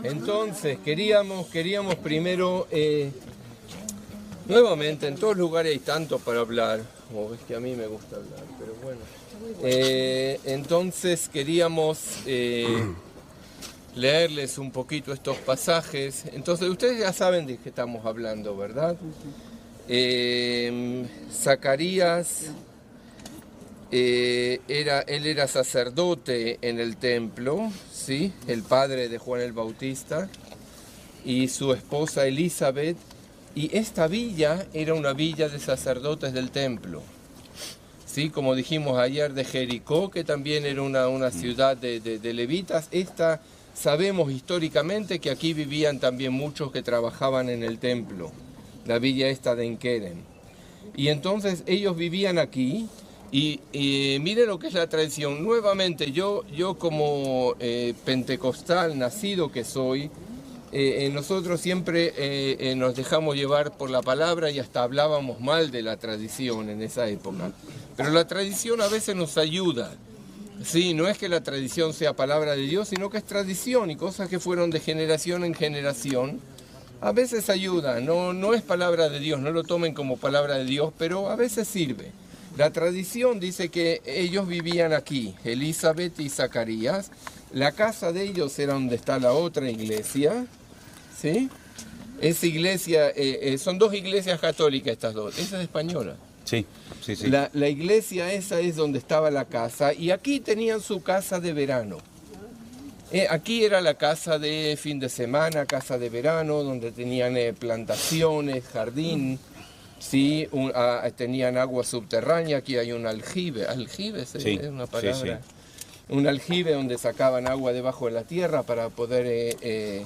Entonces, queríamos primero, nuevamente, en todos lugares hay tanto para hablar, o es que a mí me gusta hablar, pero bueno. Entonces queríamos leerles un poquito estos pasajes. Entonces, ustedes ya saben de qué estamos hablando, ¿verdad? Zacarías, él era sacerdote en el templo, ¿sí? El padre de Juan el Bautista, y su esposa Elizabeth, y esta villa era una villa de sacerdotes del templo, ¿sí? Como dijimos ayer, de Jericó, que también era una ciudad de levitas. Esta, sabemos históricamente que aquí vivían también muchos que trabajaban en el templo, la villa esta de Enqueren. Y entonces ellos vivían aquí. Y mire lo que es la tradición. Nuevamente, yo como pentecostal nacido que soy, nosotros siempre nos dejamos llevar por la palabra y hasta hablábamos mal de la tradición en esa época. Pero la tradición a veces nos ayuda. Sí, no es que la tradición sea palabra de Dios, sino que es tradición y cosas que fueron de generación en generación. A veces ayuda, no es palabra de Dios, no lo tomen como palabra de Dios, pero a veces sirve. La tradición dice que ellos vivían aquí, Elizabeth y Zacarías. La casa de ellos era donde está la otra iglesia, ¿sí? Esa iglesia, son dos iglesias católicas estas dos, esa es española. Sí. La iglesia esa es donde estaba la casa, y aquí tenían su casa de verano. Aquí era la casa de fin de semana, casa de verano, donde tenían plantaciones, jardín. Sí, tenían agua subterránea. Aquí hay un aljibe, sí, es una palabra. Sí. Un aljibe donde sacaban agua debajo de la tierra para poder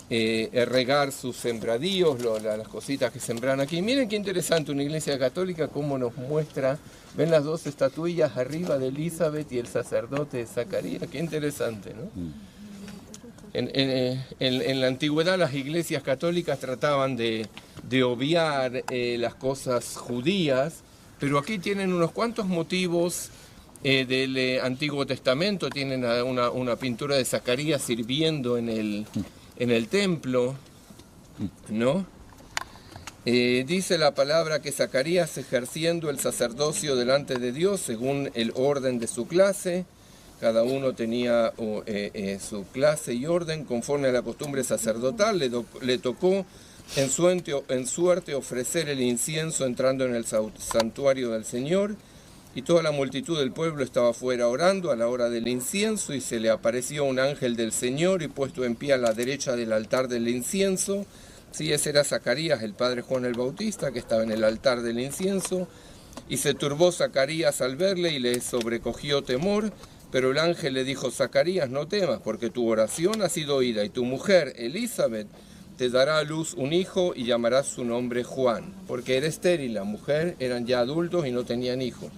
regar sus sembradíos, las cositas que sembran aquí. Miren qué interesante una iglesia católica, cómo nos muestra. Ven las dos estatuillas arriba de Elizabeth y el sacerdote de Zacarías, qué interesante, ¿no? En la antigüedad las iglesias católicas trataban de obviar las cosas judías, pero aquí tienen unos cuantos motivos del Antiguo Testamento. Tienen una pintura de Zacarías sirviendo en el templo, ¿no? Dice la palabra que Zacarías, ejerciendo el sacerdocio delante de Dios según el orden de su clase, cada uno tenía su clase y orden conforme a la costumbre sacerdotal, le tocó en suerte ofrecer el incienso entrando en el santuario del Señor, y toda la multitud del pueblo estaba fuera orando a la hora del incienso, y se le apareció un ángel del Señor y puesto en pie a la derecha del altar del incienso. Sí, ese era Zacarías, el padre Juan el Bautista, que estaba en el altar del incienso, y se turbó Zacarías al verle y le sobrecogió temor. Pero el ángel le dijo: Zacarías, no temas, porque tu oración ha sido oída, y tu mujer, Elizabeth, te dará a luz un hijo y llamarás su nombre Juan, porque era estéril, la mujer eran ya adultos y no tenían hijos.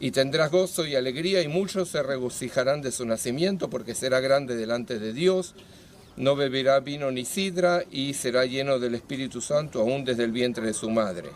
Y tendrás gozo y alegría, y muchos se regocijarán de su nacimiento, porque será grande delante de Dios. No beberá vino ni sidra, y será lleno del Espíritu Santo aún desde el vientre de su madre.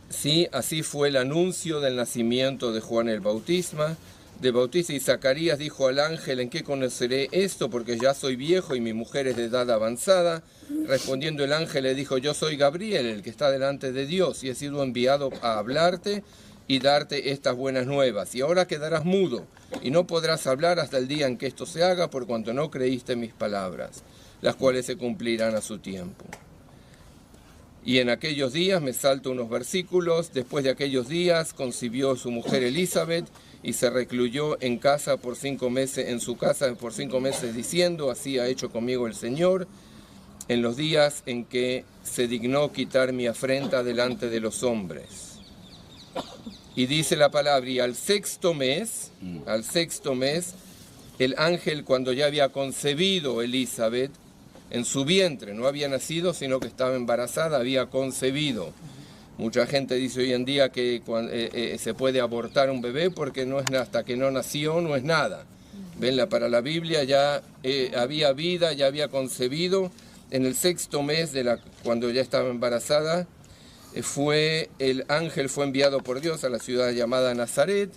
Sí, así fue el anuncio del nacimiento de Juan el Bautista. Y Zacarías dijo al ángel: ¿en qué conoceré esto? Porque ya soy viejo y mi mujer es de edad avanzada. Respondiendo el ángel le dijo: yo soy Gabriel, el que está delante de Dios, y he sido enviado a hablarte y darte estas buenas nuevas. Y ahora quedarás mudo y no podrás hablar hasta el día en que esto se haga, por cuanto no creíste mis palabras, las cuales se cumplirán a su tiempo. Y en aquellos días, me salto unos versículos, después de aquellos días concibió su mujer Elizabeth y se recluyó en casa por 5 meses, en su casa por 5 meses, diciendo: así ha hecho conmigo el Señor, en los días en que se dignó quitar mi afrenta delante de los hombres. Y dice la palabra: y al sexto mes, el ángel, cuando ya había concebido Elizabeth, en su vientre, no había nacido, sino que estaba embarazada, había concebido. Mucha gente dice hoy en día que se puede abortar un bebé porque no es hasta que no nació, no es nada. Venla, para la Biblia ya había vida, ya había concebido. En el sexto mes, cuando ya estaba embarazada, el ángel fue enviado por Dios a la ciudad llamada Nazaret,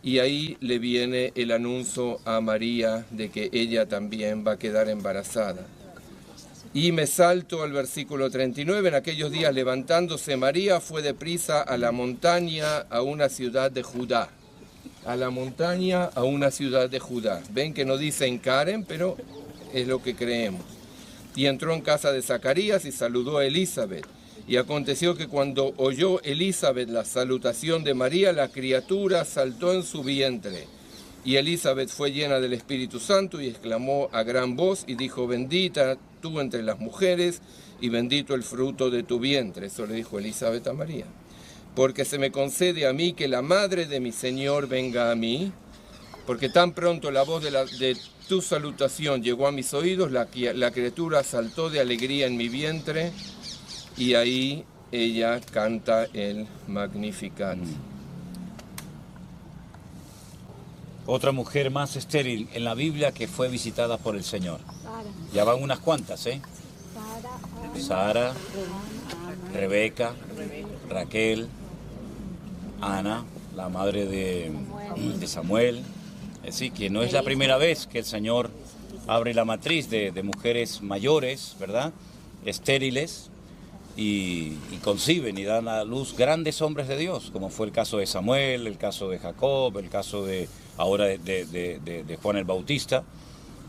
y ahí le viene el anuncio a María de que ella también va a quedar embarazada. Y me salto al versículo 39, en aquellos días levantándose María fue deprisa a la montaña, a una ciudad de Judá. A la montaña, a una ciudad de Judá. Ven que no dice en Karen, pero es lo que creemos. Y entró en casa de Zacarías y saludó a Elizabeth. Y aconteció que cuando oyó Elizabeth la salutación de María, la criatura saltó en su vientre. Y Elizabeth fue llena del Espíritu Santo y exclamó a gran voz y dijo, bendita tú entre las mujeres y bendito el fruto de tu vientre. Eso le dijo Elizabeth a María. Porque se me concede a mí que la madre de mi Señor venga a mí, porque tan pronto la voz de tu salutación llegó a mis oídos, la criatura saltó de alegría en mi vientre, y ahí ella canta el Magnificat. Otra mujer más estéril en la Biblia que fue visitada por el Señor. Ya van unas cuantas, ¿eh? Sara, Rebeca, Raquel, Ana, la madre de Samuel. Es decir, que no es la primera vez que el Señor abre la matriz de mujeres mayores, ¿verdad? Estériles, y conciben y dan a luz grandes hombres de Dios, como fue el caso de Samuel, el caso de Jacob, el caso de ahora de Juan el Bautista.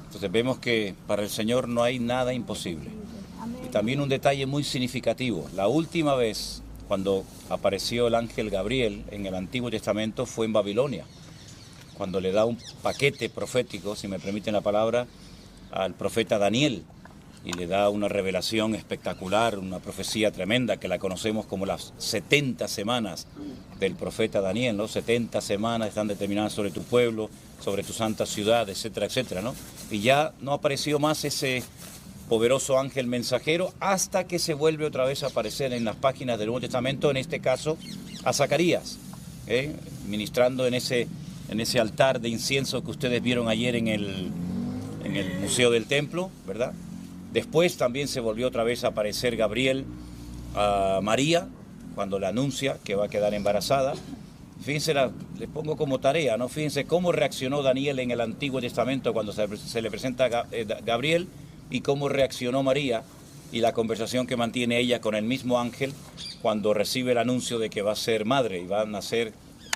Entonces vemos que para el Señor no hay nada imposible. Y también un detalle muy significativo, la última vez cuando apareció el ángel Gabriel en el Antiguo Testamento fue en Babilonia, cuando le da un paquete profético, si me permiten la palabra, al profeta Daniel, y le da una revelación espectacular, una profecía tremenda que la conocemos como las 70 semanas del profeta Daniel, ¿no? 70 semanas están determinadas sobre tu pueblo, sobre tu santa ciudad, etcétera, etcétera, ¿no? Y ya no apareció más ese poderoso ángel mensajero hasta que se vuelve otra vez a aparecer en las páginas del Nuevo Testamento, en este caso a Zacarías, ministrando en ese altar de incienso que ustedes vieron ayer en el Museo del Templo, ¿verdad? Después también se volvió otra vez a aparecer Gabriel a María, cuando le anuncia que va a quedar embarazada. Fíjense, les pongo como tarea, ¿no? Fíjense cómo reaccionó Daniel en el Antiguo Testamento cuando se le presenta a Gabriel, y cómo reaccionó María y la conversación que mantiene ella con el mismo ángel cuando recibe el anuncio de que va a ser madre y va a nacer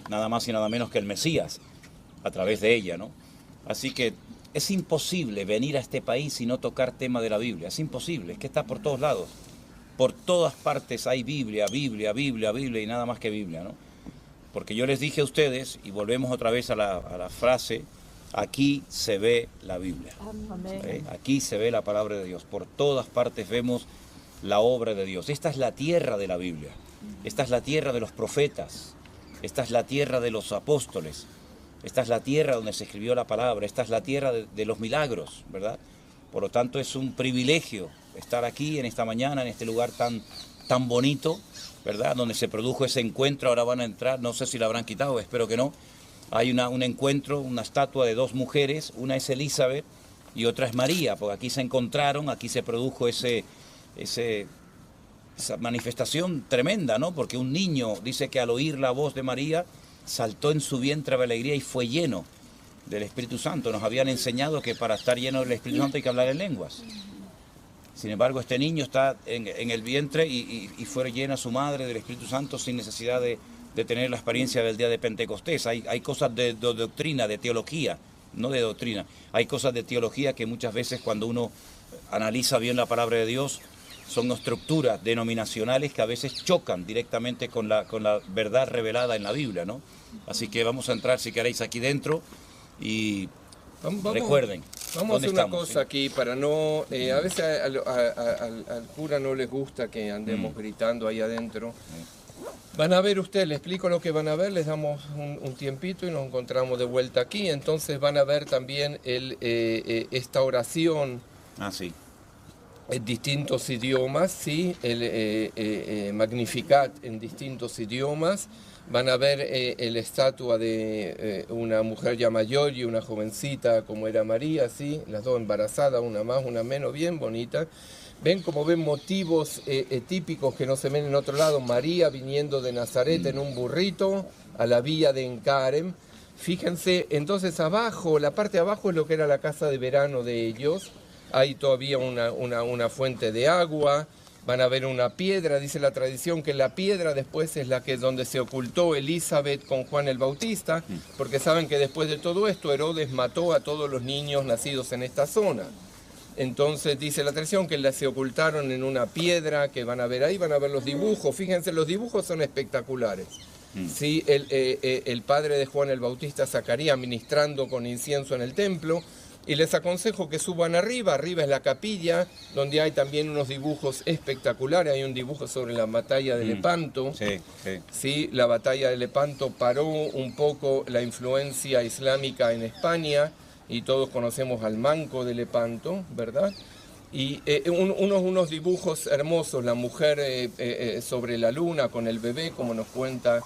nada más y nada menos que el Mesías a través de ella, ¿no? Así que es imposible venir a este país y no tocar tema de la Biblia. Es imposible, es que está por todos lados. Por todas partes hay Biblia, Biblia, Biblia, Biblia y nada más que Biblia, ¿no? Porque yo les dije a ustedes, y volvemos otra vez a la frase, aquí se ve la Biblia. Aquí se ve la palabra de Dios. Por todas partes vemos la obra de Dios. Esta es la tierra de la Biblia. Esta es la tierra de los profetas. Esta es la tierra de los apóstoles. Esta es la tierra donde se escribió la palabra, esta es la tierra de los milagros, ¿verdad? Por lo tanto, es un privilegio estar aquí en esta mañana, en este lugar tan bonito, ¿verdad? Donde se produjo ese encuentro. Ahora van a entrar, no sé si la habrán quitado, espero que no. Hay un encuentro, una estatua de dos mujeres, una es Elizabeth y otra es María, porque aquí se encontraron, aquí se produjo esa manifestación tremenda, ¿no? Porque un niño dice que al oír la voz de María, saltó en su vientre de alegría y fue lleno del Espíritu Santo. Nos habían enseñado que para estar lleno del Espíritu Santo hay que hablar en lenguas. Sin embargo, este niño está en el vientre y fue llena su madre del Espíritu Santo sin necesidad de tener la experiencia del día de Pentecostés. Hay cosas de doctrina, de teología, no de doctrina. Hay cosas de teología que muchas veces cuando uno analiza bien la palabra de Dios son estructuras denominacionales que a veces chocan directamente con la verdad revelada en la Biblia, ¿no? Así que vamos a entrar, si queréis, aquí dentro y recuerden. Vamos a hacer una cosa ¿sí? aquí para no... a veces al cura no les gusta que andemos gritando ahí adentro. Van a ver ustedes, les explico lo que van a ver, les damos un tiempito y nos encontramos de vuelta aquí. Entonces van a ver también esta oración. Sí. En distintos idiomas, sí, el Magnificat en distintos idiomas. Van a ver la estatua de una mujer ya mayor y una jovencita como era María, sí, las dos embarazadas, una más, una menos, bien bonita. Ven como ven motivos típicos que no se ven en otro lado. María viniendo de Nazaret en un burrito a la villa de Encarem. Fíjense, entonces abajo, la parte de abajo es lo que era la casa de verano de ellos. Hay todavía una fuente de agua. Van a ver una piedra, dice la tradición que la piedra después es la que donde se ocultó Elizabeth con Juan el Bautista, porque saben que después de todo esto Herodes mató a todos los niños nacidos en esta zona. Entonces dice la tradición que se ocultaron en una piedra, que van a ver ahí, van a ver los dibujos. Fíjense, los dibujos son espectaculares. Sí, el padre de Juan el Bautista, Zacarías, ministrando con incienso en el templo. Y les aconsejo que suban arriba. Arriba es la capilla, donde hay también unos dibujos espectaculares. Hay un dibujo sobre la batalla de Lepanto. Sí, la batalla de Lepanto paró un poco la influencia islámica en España. Y todos conocemos al Manco de Lepanto, ¿verdad? Y unos dibujos hermosos. La mujer sobre la luna con el bebé, como nos cuenta,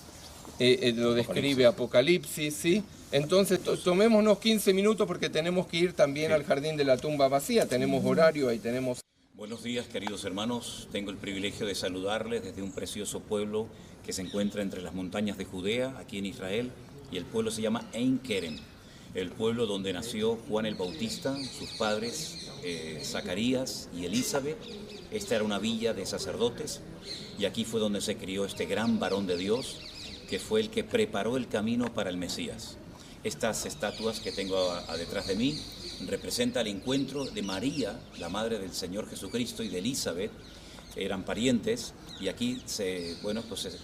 lo describe Apocalipsis, ¿sí? Entonces tomémonos 15 minutos porque tenemos que ir también al Jardín de la Tumba Vacía, tenemos horario, ahí tenemos... Buenos días, queridos hermanos, tengo el privilegio de saludarles desde un precioso pueblo que se encuentra entre las montañas de Judea, aquí en Israel, y el pueblo se llama Ein Kerem, el pueblo donde nació Juan el Bautista, sus padres Zacarías y Elizabeth. Esta era una villa de sacerdotes y aquí fue donde se crió este gran varón de Dios, que fue el que preparó el camino para el Mesías. Estas estatuas que tengo detrás de mí representan el encuentro de María, la madre del Señor Jesucristo, y de Elizabeth. Eran parientes, y aquí se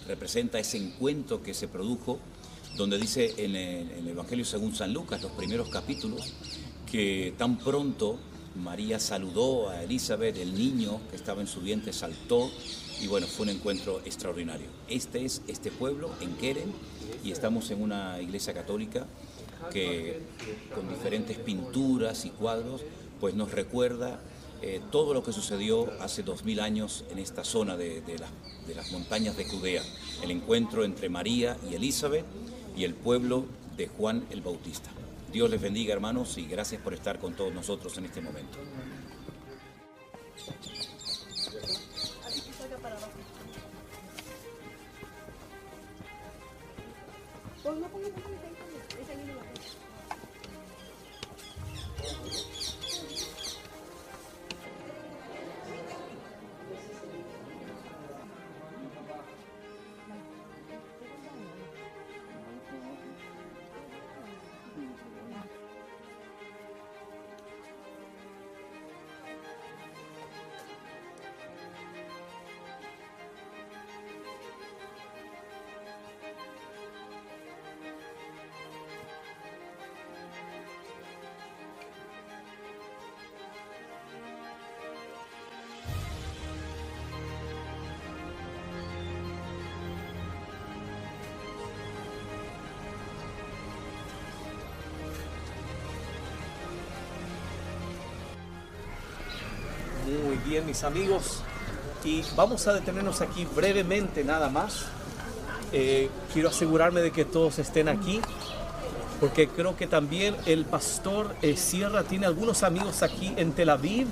representa ese encuentro que se produjo, donde dice en el Evangelio según San Lucas, los primeros capítulos, que tan pronto María saludó a Elizabeth, el niño que estaba en su vientre saltó, y bueno, fue un encuentro extraordinario. Este es este pueblo, en Kerem, y estamos en una iglesia católica que con diferentes pinturas y cuadros pues nos recuerda todo lo que sucedió hace 2000 años en esta zona de las montañas de Judea, el encuentro entre María y Elizabeth y el pueblo de Juan el Bautista. Dios les bendiga, hermanos, y gracias por estar con todos nosotros en este momento. Muy bien, mis amigos, y vamos a detenernos aquí brevemente nada más. Quiero asegurarme de que todos estén aquí, porque creo que también el pastor Sierra tiene algunos amigos aquí en Tel Aviv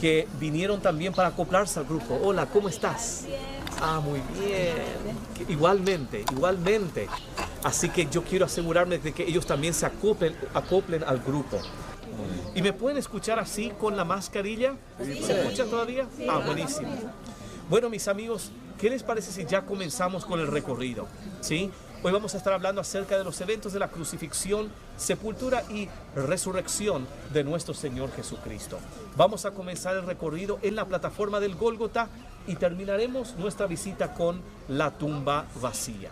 que vinieron también para acoplarse al grupo. Hola, ¿cómo estás? Bien. Ah, muy bien. Igualmente. Así que yo quiero asegurarme de que ellos también se acoplen al grupo. ¿Y me pueden escuchar así con la mascarilla? ¿Se escucha todavía? Ah, buenísimo. Bueno, mis amigos, ¿qué les parece si ya comenzamos con el recorrido? ¿Sí? Hoy vamos a estar hablando acerca de los eventos de la crucifixión, sepultura y resurrección de nuestro Señor Jesucristo. Vamos a comenzar el recorrido en la plataforma del Gólgota y terminaremos nuestra visita con la tumba vacía.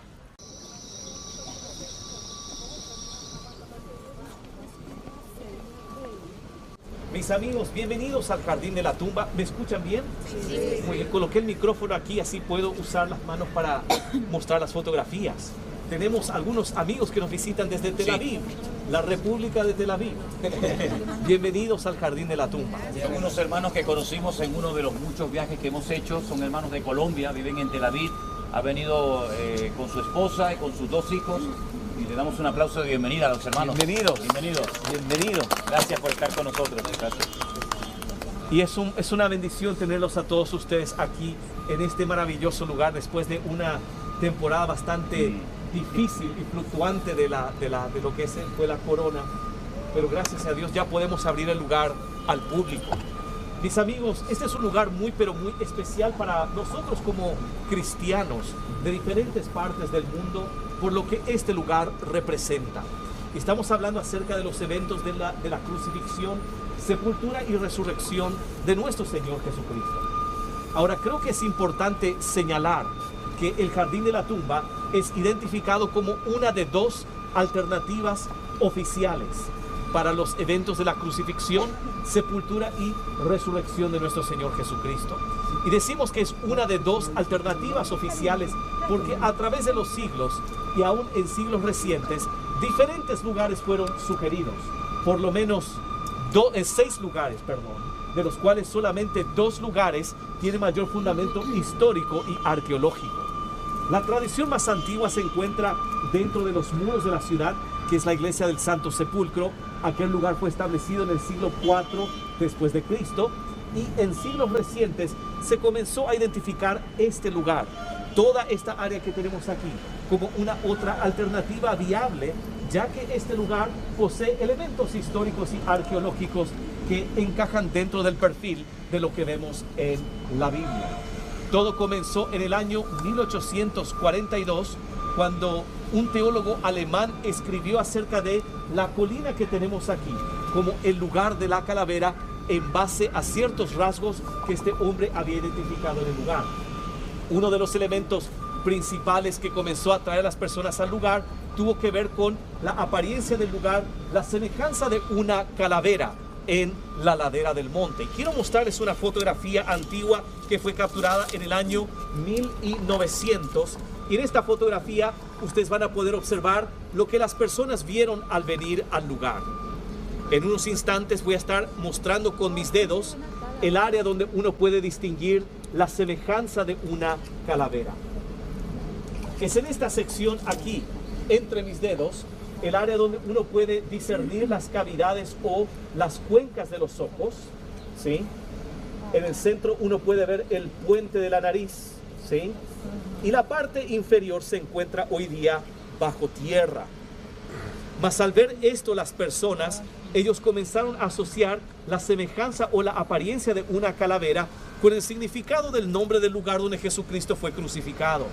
Mis amigos, bienvenidos al Jardín de la Tumba. ¿Me escuchan bien? Sí. Muy bien, coloqué el micrófono aquí, así puedo usar las manos para mostrar las fotografías. Tenemos algunos amigos que nos visitan desde Tel Aviv, la República de Tel Aviv. Bienvenidos al Jardín de la Tumba. Y algunos hermanos que conocimos en uno de los muchos viajes que hemos hecho, son hermanos de Colombia, viven en Tel Aviv. Ha venido con su esposa y con sus 2 hijos. Y le damos un aplauso de bienvenida a los hermanos. Bienvenidos. Gracias por estar con nosotros. Gracias. Y es una bendición tenerlos a todos ustedes aquí en este maravilloso lugar después de una temporada bastante difícil y fluctuante de lo que fue la corona, pero gracias a Dios ya podemos abrir el lugar al público. Mis amigos, este es un lugar pero muy especial para nosotros como cristianos de diferentes partes del mundo, por lo que este lugar representa. Estamos hablando acerca de los eventos de la crucifixión, sepultura y resurrección de nuestro Señor Jesucristo. Ahora, creo que es importante señalar que el jardín de la tumba es identificado como una de dos alternativas oficiales para los eventos de la crucifixión, sepultura y resurrección de nuestro Señor Jesucristo. Y decimos que es una de dos alternativas oficiales porque a través de los siglos y aún en siglos recientes, diferentes lugares fueron sugeridos. Por lo menos 6 lugares, de los cuales solamente 2 lugares tienen mayor fundamento histórico y arqueológico. La tradición más antigua se encuentra dentro de los muros de la ciudad, que es la iglesia del Santo Sepulcro. Aquel lugar fue establecido en el siglo IV después de Cristo, y en siglos recientes se comenzó a identificar este lugar, toda esta área que tenemos aquí, como una otra alternativa viable, ya que este lugar posee elementos históricos y arqueológicos que encajan dentro del perfil de lo que vemos en la Biblia. Todo comenzó en el año 1842, cuando un teólogo alemán escribió acerca de la colina que tenemos aquí como el lugar de la calavera, en base a ciertos rasgos que este hombre había identificado en el lugar. Uno de los elementos principales que comenzó a atraer a las personas al lugar tuvo que ver con la apariencia del lugar, la semejanza de una calavera en la ladera del monte. Quiero mostrarles una fotografía antigua que fue capturada en el año 1900. Y en esta fotografía ustedes van a poder observar lo que las personas vieron al venir al lugar. En unos instantes voy a estar mostrando con mis dedos el área donde uno puede distinguir la semejanza de una calavera. Es en esta sección aquí, entre mis dedos, el área donde uno puede discernir las cavidades o las cuencas de los ojos, ¿sí? En el centro uno puede ver el puente de la nariz, ¿sí? Y la parte inferior se encuentra hoy día bajo tierra. Mas al ver esto las personas, ellos comenzaron a asociar la semejanza o la apariencia de una calavera con el significado del nombre del lugar donde Jesucristo fue crucificado.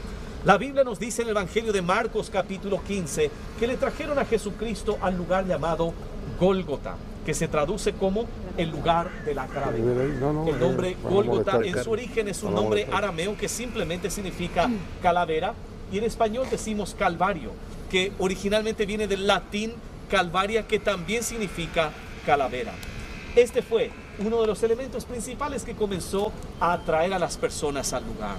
La Biblia nos dice en el Evangelio de Marcos capítulo 15 que le trajeron a Jesucristo al lugar llamado Gólgota, que se traduce como el lugar de la calavera. El nombre Gólgota en su origen es un nombre arameo que simplemente significa calavera, y en español decimos Calvario, que originalmente viene del latín Calvaria, que también significa calavera. Este fue uno de los elementos principales que comenzó a atraer a las personas al lugar.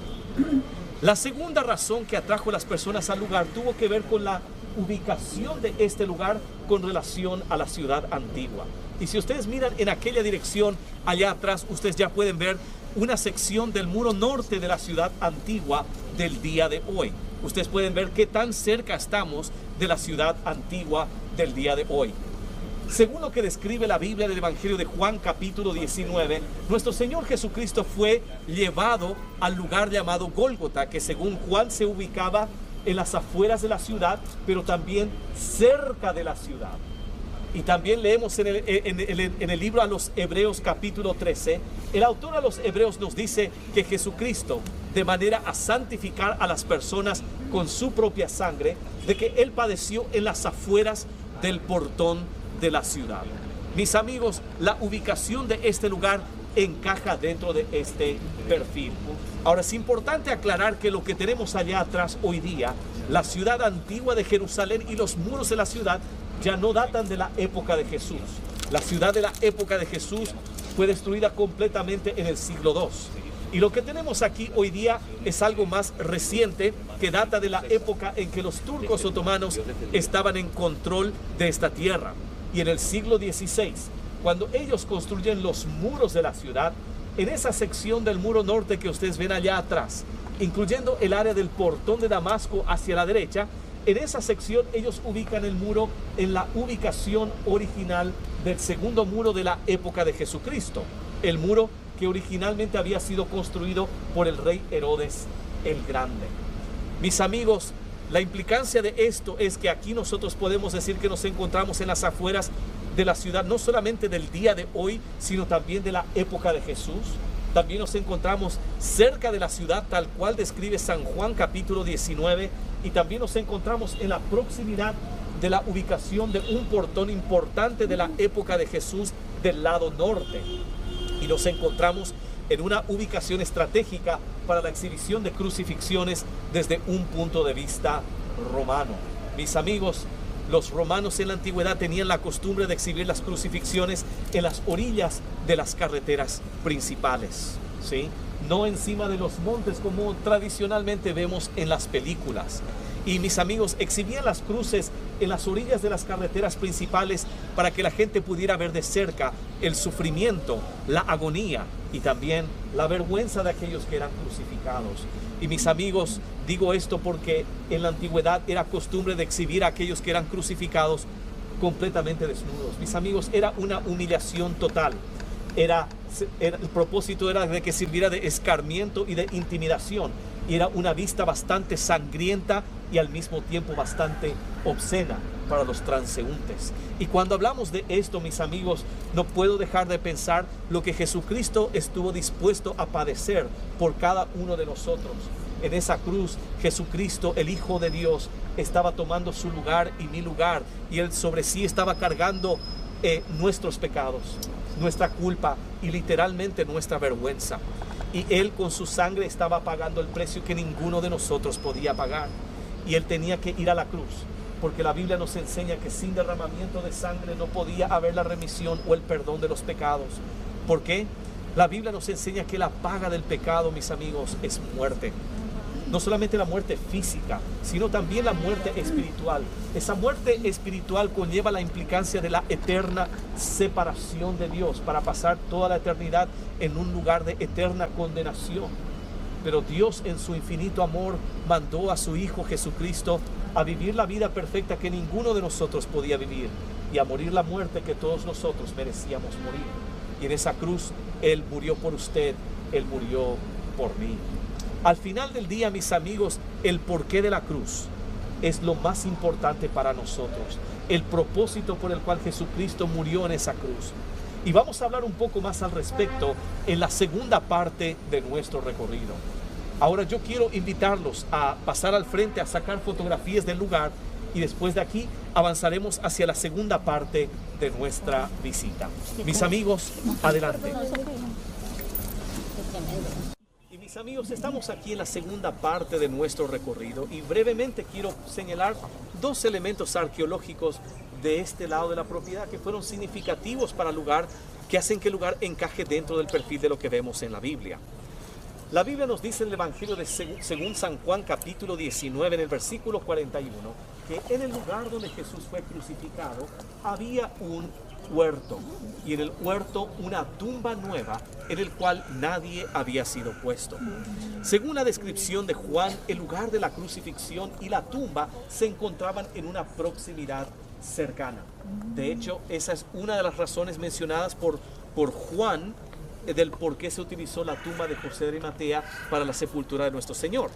La segunda razón que atrajo a las personas al lugar tuvo que ver con la ubicación de este lugar con relación a la ciudad antigua. Y si ustedes miran en aquella dirección allá atrás, ustedes ya pueden ver una sección del muro norte de la ciudad antigua del día de hoy. Ustedes pueden ver qué tan cerca estamos de la ciudad antigua del día de hoy. Según lo que describe la Biblia del Evangelio de Juan capítulo 19, nuestro Señor Jesucristo fue llevado al lugar llamado Gólgota, que según Juan se ubicaba en las afueras de la ciudad, pero también cerca de la ciudad. Y también leemos en el libro a los Hebreos capítulo 13, el autor a los Hebreos nos dice que Jesucristo, de manera a santificar a las personas con su propia sangre, de que Él padeció en las afueras del portón de la ciudad. Mis amigos, la ubicación de este lugar encaja dentro de este perfil. Ahora, es importante aclarar que lo que tenemos allá atrás hoy día, la ciudad antigua de Jerusalén y los muros de la ciudad, ya no datan de la época de Jesús. La ciudad de la época de Jesús fue destruida completamente en el siglo II. Y lo que tenemos aquí hoy día es algo más reciente, que data de la época en que los turcos otomanos estaban en control de esta tierra. Y en el siglo XVI, cuando ellos construyen los muros de la ciudad, en esa sección del muro norte que ustedes ven allá atrás, incluyendo el área del portón de Damasco hacia la derecha, en esa sección ellos ubican el muro en la ubicación original del segundo muro de la época de Jesucristo, el muro que originalmente había sido construido por el rey Herodes el Grande. Mis amigos, La implicancia de esto es que aquí nosotros podemos decir que nos encontramos en las afueras de la ciudad, no solamente del día de hoy, sino también de la época de Jesús. También nos encontramos cerca de la ciudad, tal cual describe San Juan capítulo 19, y también nos encontramos en la proximidad de la ubicación de un portón importante de la época de Jesús del lado norte. Y nos encontramos en una ubicación estratégica para la exhibición de crucifixiones desde un punto de vista romano. Mis amigos, los romanos en la antigüedad tenían la costumbre de exhibir las crucifixiones en las orillas de las carreteras principales, ¿sí? No encima de los montes como tradicionalmente vemos en las películas. Y mis amigos, exhibían las cruces en las orillas de las carreteras principales para que la gente pudiera ver de cerca el sufrimiento, la agonía y también la vergüenza de aquellos que eran crucificados. Y mis amigos, digo esto porque en la antigüedad era costumbre de exhibir a aquellos que eran crucificados completamente desnudos. Mis amigos, era una humillación total. El propósito era de que sirviera de escarmiento y de intimidación. Y era una vista bastante sangrienta y al mismo tiempo bastante obscena para los transeúntes. Y cuando hablamos de esto, mis amigos, no puedo dejar de pensar lo que Jesucristo estuvo dispuesto a padecer por cada uno de nosotros. En esa cruz, Jesucristo, el Hijo de Dios, estaba tomando su lugar y mi lugar, y Él sobre sí estaba cargando nuestros pecados, nuestra culpa y literalmente nuestra vergüenza. Y Él con su sangre estaba pagando el precio que ninguno de nosotros podía pagar. Y Él tenía que ir a la cruz, porque la Biblia nos enseña que sin derramamiento de sangre no podía haber la remisión o el perdón de los pecados. ¿Por qué? La Biblia nos enseña que la paga del pecado, mis amigos, es muerte. No solamente la muerte física, sino también la muerte espiritual. Esa muerte espiritual conlleva la implicancia de la eterna separación de Dios para pasar toda la eternidad en un lugar de eterna condenación. Pero Dios en su infinito amor mandó a su Hijo Jesucristo a vivir la vida perfecta que ninguno de nosotros podía vivir y a morir la muerte que todos nosotros merecíamos morir. Y en esa cruz Él murió por usted, Él murió por mí. Al final del día, mis amigos, el porqué de la cruz es lo más importante para nosotros. El propósito por el cual Jesucristo murió en esa cruz. Y vamos a hablar un poco más al respecto en la segunda parte de nuestro recorrido. Ahora yo quiero invitarlos a pasar al frente, a sacar fotografías del lugar, y después de aquí avanzaremos hacia la segunda parte de nuestra visita. Mis amigos, adelante. Mis amigos, estamos aquí en la segunda parte de nuestro recorrido y brevemente quiero señalar dos elementos arqueológicos de este lado de la propiedad que fueron significativos para el lugar, que hacen que el lugar encaje dentro del perfil de lo que vemos en la Biblia. La Biblia nos dice en el Evangelio según San Juan capítulo 19 en el versículo 41 que en el lugar donde Jesús fue crucificado había un huerto, y en el huerto una tumba nueva en el cual nadie había sido puesto. Según la descripción de Juan, el lugar de la crucifixión y la tumba se encontraban en una proximidad cercana. De hecho, esa es una de las razones mencionadas por Juan del por qué se utilizó la tumba de José de Arimatea para la sepultura de nuestro Señor.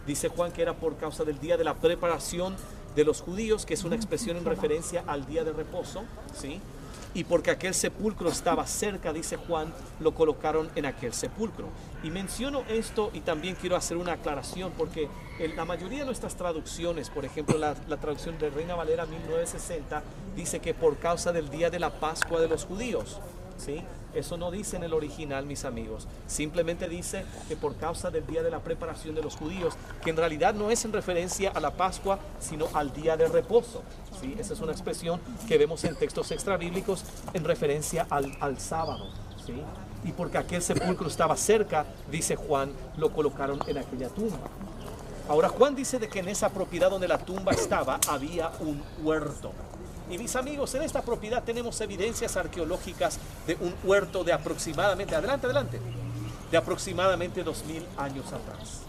Dice Juan que era por causa del día de la preparación de los judíos, que es una expresión en referencia al día de reposo, ¿sí? Y porque aquel sepulcro estaba cerca, dice Juan, lo colocaron en aquel sepulcro. Y menciono esto y también quiero hacer una aclaración porque en la mayoría de nuestras traducciones, por ejemplo la traducción de Reina Valera 1960, dice que por causa del día de la Pascua de los judíos, ¿sí? Eso no dice en el original, mis amigos. Simplemente dice que por causa del día de la preparación de los judíos, que en realidad no es en referencia a la Pascua, sino al día de reposo, ¿sí? Esa es una expresión que vemos en textos extrabíblicos en referencia al sábado, ¿sí? Y porque aquel sepulcro estaba cerca, dice Juan, lo colocaron en aquella tumba. Ahora Juan dice de que en esa propiedad donde la tumba estaba había un huerto. Y mis amigos, en esta propiedad tenemos evidencias arqueológicas de un huerto de aproximadamente, de aproximadamente 2000 años atrás.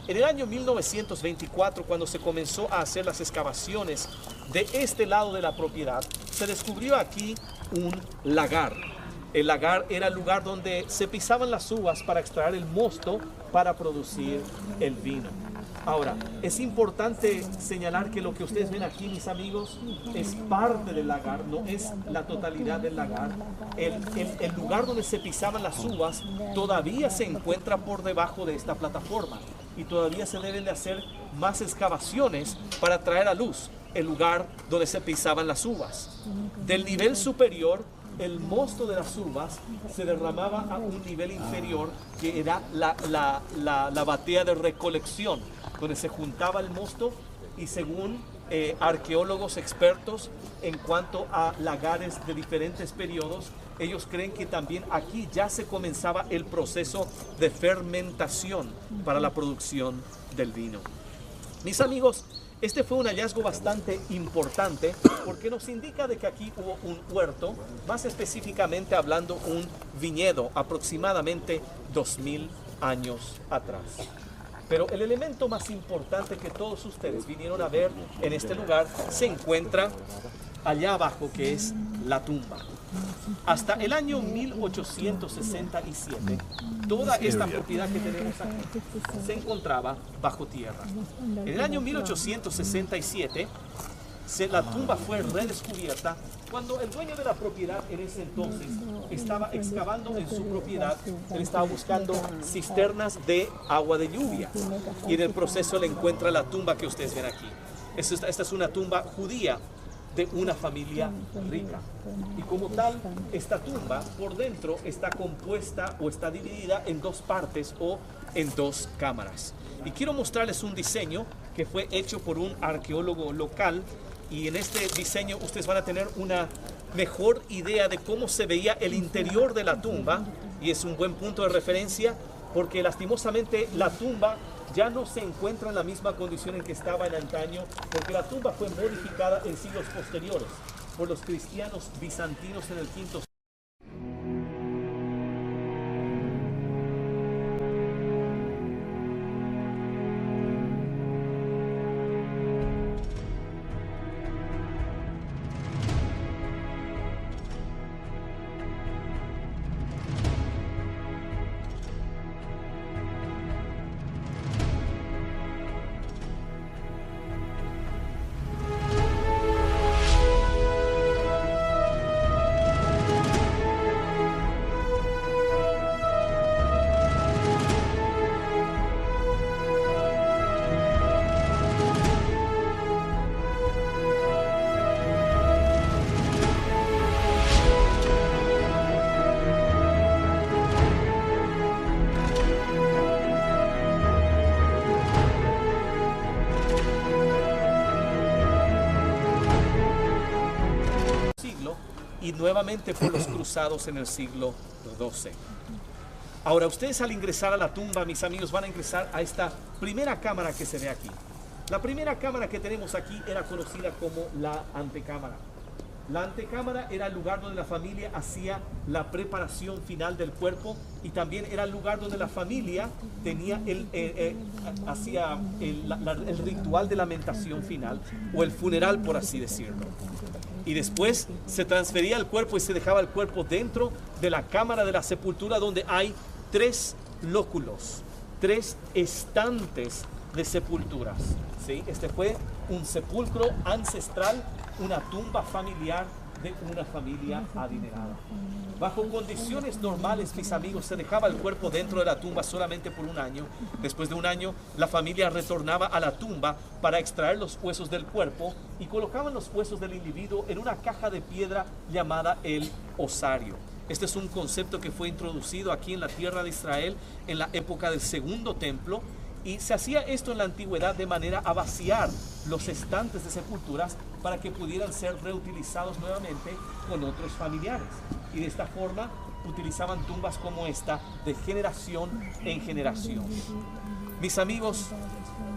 En el año 1924, cuando se comenzó a hacer las excavaciones de este lado de la propiedad, se descubrió aquí un lagar. El lagar era el lugar donde se pisaban las uvas para extraer el mosto para producir el vino. Ahora, es importante señalar que lo que ustedes ven aquí, mis amigos, es parte del lagar, no es la totalidad del lagar. El lugar donde se pisaban las uvas todavía se encuentra por debajo de esta plataforma y todavía se deben de hacer más excavaciones para traer a luz el lugar donde se pisaban las uvas. Del nivel superior, el mosto de las uvas se derramaba a un nivel inferior, que era la batea de recolección, donde se juntaba el mosto, y según arqueólogos expertos en cuanto a lagares de diferentes periodos, ellos creen que también aquí ya se comenzaba el proceso de fermentación para la producción del vino. Mis amigos, este fue un hallazgo bastante importante porque nos indica de que aquí hubo un huerto, más específicamente hablando un viñedo, aproximadamente 2000 años atrás. Pero el elemento más importante que todos ustedes vinieron a ver en este lugar se encuentra allá abajo, que es la tumba. Hasta el año 1867, toda esta propiedad que tenemos aquí se encontraba bajo tierra. En el año 1867, la tumba fue redescubierta cuando el dueño de la propiedad en ese entonces estaba excavando en su propiedad. Él estaba buscando cisternas de agua de lluvia y en el proceso le encuentra la tumba que ustedes ven aquí. Esta es una tumba judía de una familia rica, y como tal esta tumba por dentro está compuesta o está dividida en dos partes o en dos cámaras. Y quiero mostrarles un diseño que fue hecho por un arqueólogo local, y en este diseño ustedes van a tener una mejor idea de cómo se veía el interior de la tumba, y es un buen punto de referencia porque lastimosamente la tumba ya no se encuentra en la misma condición en que estaba en antaño, porque la tumba fue modificada en siglos posteriores por los cristianos bizantinos en el V siglo. Y nuevamente por los cruzados en el siglo XII. Ahora, ustedes al ingresar a la tumba, mis amigos, van a ingresar a esta primera cámara que se ve aquí. La primera cámara que tenemos aquí era conocida como la antecámara. La antecámara era el lugar donde la familia hacía la preparación final del cuerpo, y también era el lugar donde la familia tenía hacía el ritual de lamentación final, o el funeral, por así decirlo. Y después se transfería el cuerpo y se dejaba el cuerpo dentro de la cámara de la sepultura, donde hay 3 lóculos, 3 estantes de sepulturas. ¿Sí? Este fue un sepulcro ancestral, una tumba familiar de una familia adinerada. Bajo condiciones normales, mis amigos, se dejaba el cuerpo dentro de la tumba solamente por un año. Después de un año, la familia retornaba a la tumba para extraer los huesos del cuerpo y colocaban los huesos del individuo en una caja de piedra llamada el osario. Este es un concepto que fue introducido aquí en la tierra de Israel en la época del Segundo Templo, y se hacía esto en la antigüedad de manera a vaciar los estantes de sepulturas para que pudieran ser reutilizados nuevamente con otros familiares. Y de esta forma utilizaban tumbas como esta de generación en generación. Mis amigos,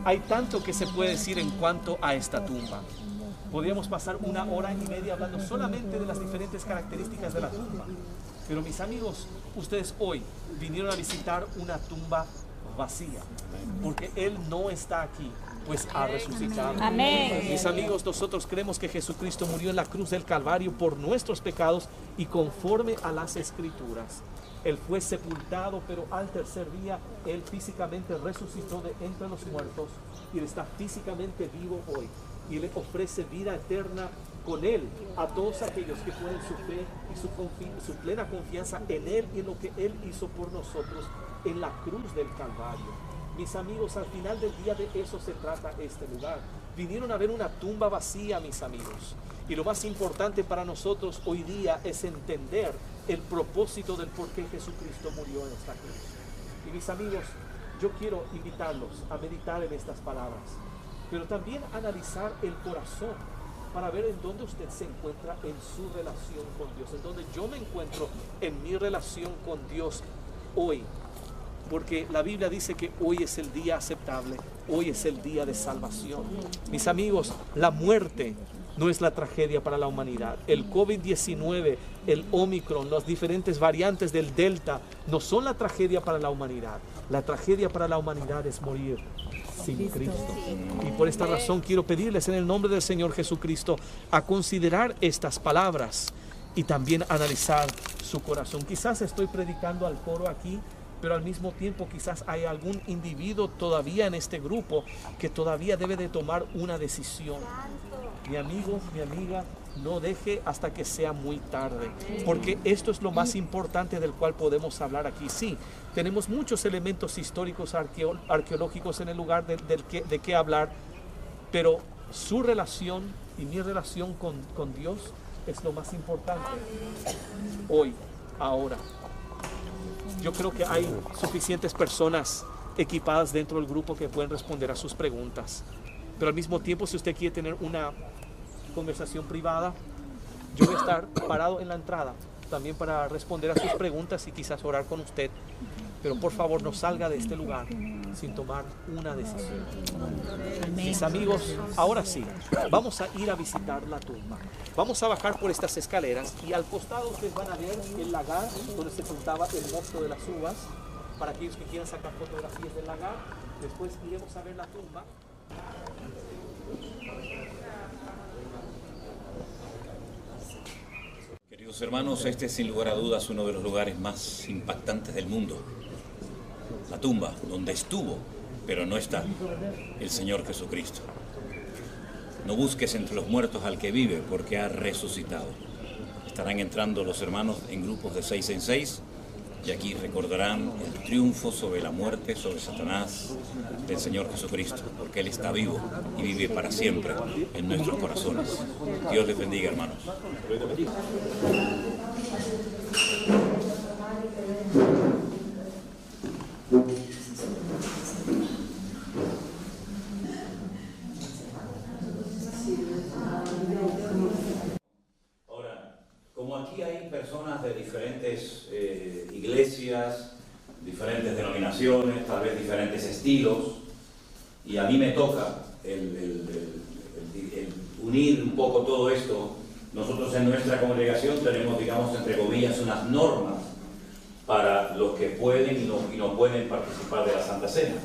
hay tanto que se puede decir en cuanto a esta tumba. Podríamos pasar 1 hora y media hablando solamente de las diferentes características de la tumba. Pero mis amigos, ustedes hoy vinieron a visitar una tumba vacía, porque Él no está aquí, pues ha resucitado. Amén. Mis amigos, nosotros creemos que Jesucristo murió en la cruz del Calvario por nuestros pecados, y conforme a las Escrituras, Él fue sepultado, pero al tercer día Él físicamente resucitó de entre los muertos y Él está físicamente vivo hoy. Y Él ofrece vida eterna con Él a todos aquellos que ponen su fe y su plena confianza en Él y en lo que Él hizo por nosotros en la cruz del Calvario. Mis amigos, al final del día de eso se trata este lugar. Vinieron a ver una tumba vacía, mis amigos. Y lo más importante para nosotros hoy día es entender el propósito del por qué Jesucristo murió en esta cruz. Y mis amigos, yo quiero invitarlos a meditar en estas palabras, pero también analizar el corazón para ver en dónde usted se encuentra en su relación con Dios, en dónde yo me encuentro en mi relación con Dios hoy. Porque la Biblia dice que hoy es el día aceptable, hoy es el día de salvación. Mis amigos, la muerte no es la tragedia para la humanidad. El COVID-19, el Omicron, las diferentes variantes del Delta no son la tragedia para la humanidad. La tragedia para la humanidad es morir sin Cristo. Y por esta razón quiero pedirles en el nombre del Señor Jesucristo a considerar estas palabras y también analizar su corazón. Quizás estoy predicando al coro aquí, pero al mismo tiempo quizás hay algún individuo todavía en este grupo que todavía debe de tomar una decisión. Mi amigo, mi amiga, no deje hasta que sea muy tarde, porque esto es lo más importante del cual podemos hablar aquí. Sí, tenemos muchos elementos históricos, arqueológicos en el lugar de qué hablar, pero su relación y mi relación con Dios es lo más importante hoy, ahora. Yo creo que hay suficientes personas equipadas dentro del grupo que pueden responder a sus preguntas. Pero al mismo tiempo, si usted quiere tener una conversación privada, yo voy a estar parado en la entrada también para responder a sus preguntas y quizás orar con usted. Pero por favor, no salga de este lugar sin tomar una decisión. Mis amigos, ahora sí, vamos a ir a visitar la tumba. Vamos a bajar por estas escaleras y al costado ustedes van a ver el lagar donde se juntaba el mosto de las uvas. Para aquellos que quieran sacar fotografías del lagar, después iremos a ver la tumba. Queridos hermanos, este es sin lugar a dudas uno de los lugares más impactantes del mundo. La tumba donde estuvo, pero no está, el Señor Jesucristo. No busques entre los muertos al que vive, porque ha resucitado. Estarán entrando los hermanos en grupos de 6 en 6, y aquí recordarán el triunfo sobre la muerte, sobre Satanás, del Señor Jesucristo, porque Él está vivo y vive para siempre en nuestros corazones. Dios les bendiga, hermanos. Ahora, como aquí hay personas de diferentes iglesias, diferentes denominaciones, tal vez diferentes estilos, y a mí me toca el unir un poco todo esto. Nosotros en nuestra congregación tenemos, digamos, entre comillas, unas normas para los que pueden y no pueden participar de la Santa Cena.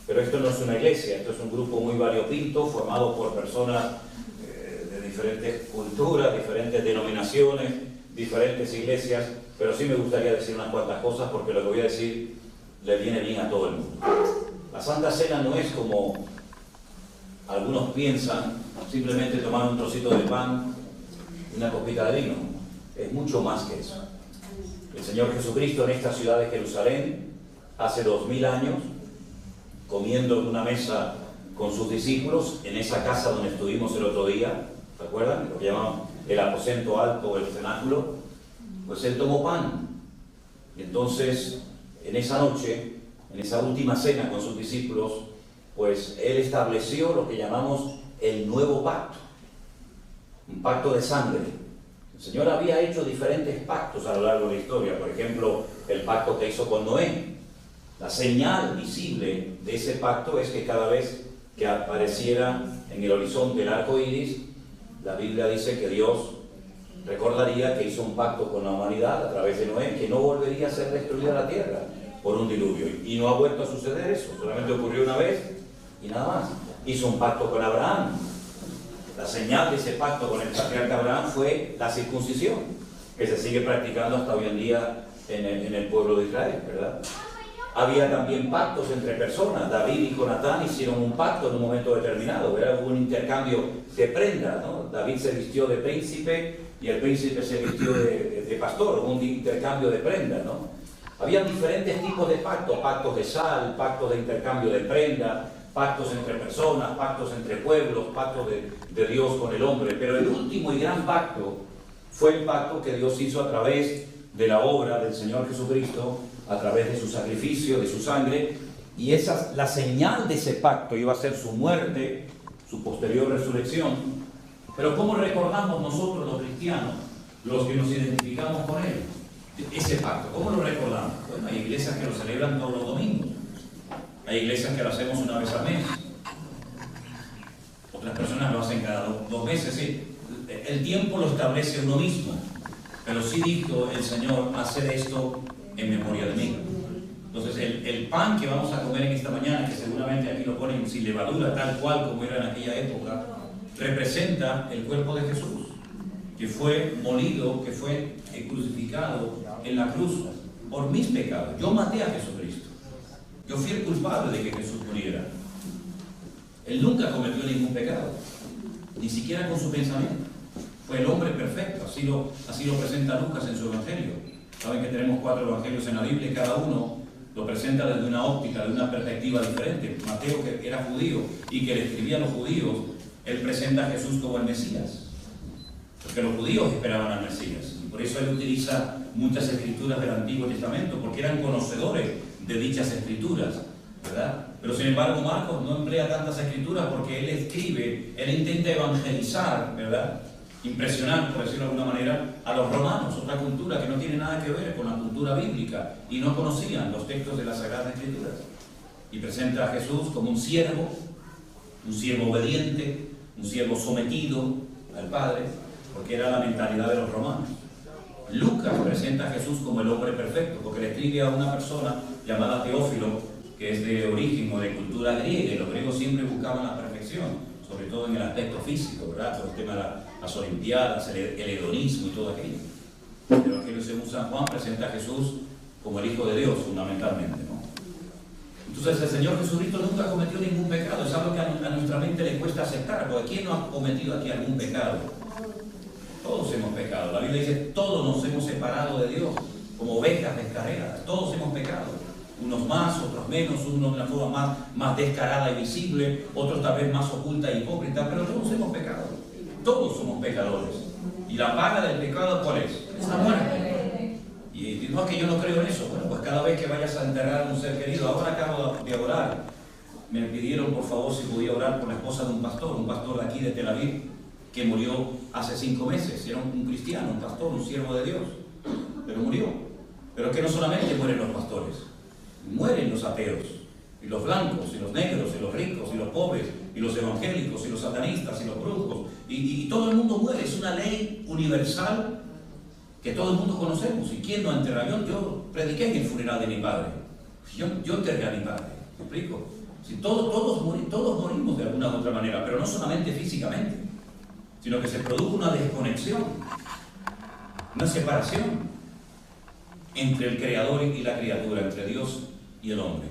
Pero esto no es una iglesia, esto es un grupo muy variopinto, formado por personas de diferentes culturas, diferentes denominaciones, diferentes iglesias, pero sí me gustaría decir unas cuantas cosas porque lo que voy a decir le viene bien a todo el mundo. La Santa Cena no es como algunos piensan, simplemente tomar un trocito de pan y una copita de vino. Es mucho más que eso. El Señor Jesucristo en esta ciudad de Jerusalén, hace 2000 años, comiendo en una mesa con sus discípulos, en esa casa donde estuvimos el otro día, ¿recuerdan? Lo que llaman el aposento alto o el cenáculo, pues Él tomó pan. Y entonces, en esa noche, en esa última cena con sus discípulos, pues Él estableció lo que llamamos el nuevo pacto, un pacto de sangre. El Señor había hecho diferentes pactos a lo largo de la historia, por ejemplo, el pacto que hizo con Noé. La señal visible de ese pacto es que cada vez que apareciera en el horizonte el arco iris, la Biblia dice que Dios recordaría que hizo un pacto con la humanidad a través de Noé, que no volvería a ser destruida la tierra por un diluvio. Y no ha vuelto a suceder eso, solamente ocurrió una vez y nada más. Hizo un pacto con Abraham. La señal de ese pacto con el patriarca Abraham fue la circuncisión, que se sigue practicando hasta hoy en día en el pueblo de Israel, ¿verdad? Había también pactos entre personas. David y Jonatán hicieron un pacto en un momento determinado. Era un intercambio de prenda, ¿no? David se vistió de príncipe y el príncipe se vistió de pastor, un intercambio de prenda, ¿no? Había diferentes tipos de pactos, pactos de sal, pactos de intercambio de prenda, pactos entre personas, pactos entre pueblos, pactos de Dios con el hombre. Pero el último y gran pacto fue el pacto que Dios hizo a través de la obra del Señor Jesucristo, a través de su sacrificio, de su sangre, y la señal de ese pacto iba a ser su muerte, su posterior resurrección. Pero ¿cómo recordamos nosotros los cristianos, los que nos identificamos con Él, ese pacto? ¿Cómo lo recordamos? Bueno, hay iglesias que lo celebran todos los domingos, hay iglesias que lo hacemos una vez al mes, otras personas lo hacen cada dos meses, ¿sí? El tiempo lo establece uno mismo, pero sí dijo el Señor, hacer esto en memoria de mí. Entonces el pan que vamos a comer en esta mañana, que seguramente aquí lo ponen sin levadura, tal cual como era en aquella época, representa el cuerpo de Jesús, que fue molido, que fue crucificado en la cruz por mis pecados. Yo maté a Jesucristo, yo fui el culpable de que Jesús muriera. Él nunca cometió ningún pecado, ni siquiera con su pensamiento. Fue el hombre perfecto, así lo presenta Lucas en su evangelio. Saben que tenemos 4 evangelios en la Biblia y cada uno lo presenta desde una óptica, de una perspectiva diferente. Mateo, que era judío y que le escribía a los judíos, él presenta a Jesús como el Mesías, porque los judíos esperaban al Mesías, y por eso él utiliza muchas escrituras del Antiguo Testamento, porque eran conocedores de dichas escrituras, ¿verdad? Pero sin embargo Marcos no emplea tantas escrituras porque él escribe, él intenta evangelizar, ¿verdad? Impresionar, por decirlo de alguna manera, a los romanos, otra cultura que no tiene nada que ver con la cultura bíblica y no conocían los textos de las Sagradas Escrituras. Y presenta a Jesús como un siervo obediente, un siervo sometido al Padre, porque era la mentalidad de los romanos. Lucas presenta a Jesús como el hombre perfecto, porque le escribe a una persona llamada Teófilo, que es de origen o de cultura griega, y los griegos siempre buscaban la perfección, sobre todo en el aspecto físico, ¿verdad? Todo el tema de las olimpiadas, el hedonismo y todo aquello. El Evangelio según San Juan presenta a Jesús como el Hijo de Dios, fundamentalmente, ¿no? Entonces el Señor Jesucristo nunca cometió ningún pecado. Es algo que a nuestra mente le cuesta aceptar, porque ¿quién no ha cometido aquí algún pecado? Todos hemos pecado. La Biblia dice, todos nos hemos separado de Dios, como ovejas descarriadas. Todos hemos pecado. Unos más, otros menos, unos de una forma más descarada y visible, otros tal vez más oculta e hipócrita, pero todos hemos pecado. Todos somos pecadores. ¿Y la paga del pecado cuál es? Es la muerte. Y no es que yo no creo en eso. Bueno, pues cada vez que vayas a enterrar a un ser querido, ahora acabo de orar. Me pidieron por favor si podía orar por la esposa de un pastor de aquí de Tel Aviv, que murió hace 5 meses. Era un cristiano, un pastor, un siervo de Dios, pero murió. Pero que no solamente mueren los pastores, mueren los ateos, y los blancos, y los negros, y los ricos, y los pobres, y los evangélicos, y los satanistas, y los brujos, y todo el mundo muere. Es una ley universal que todo el mundo conocemos. ¿Y quién no enterra? Yo prediqué en el funeral de mi padre. Yo enterré a mi padre. ¿Me explico? Si todos morimos de alguna u otra manera, pero no solamente físicamente, sino que se produjo una desconexión, una separación entre el Creador y la criatura, entre Dios y el hombre.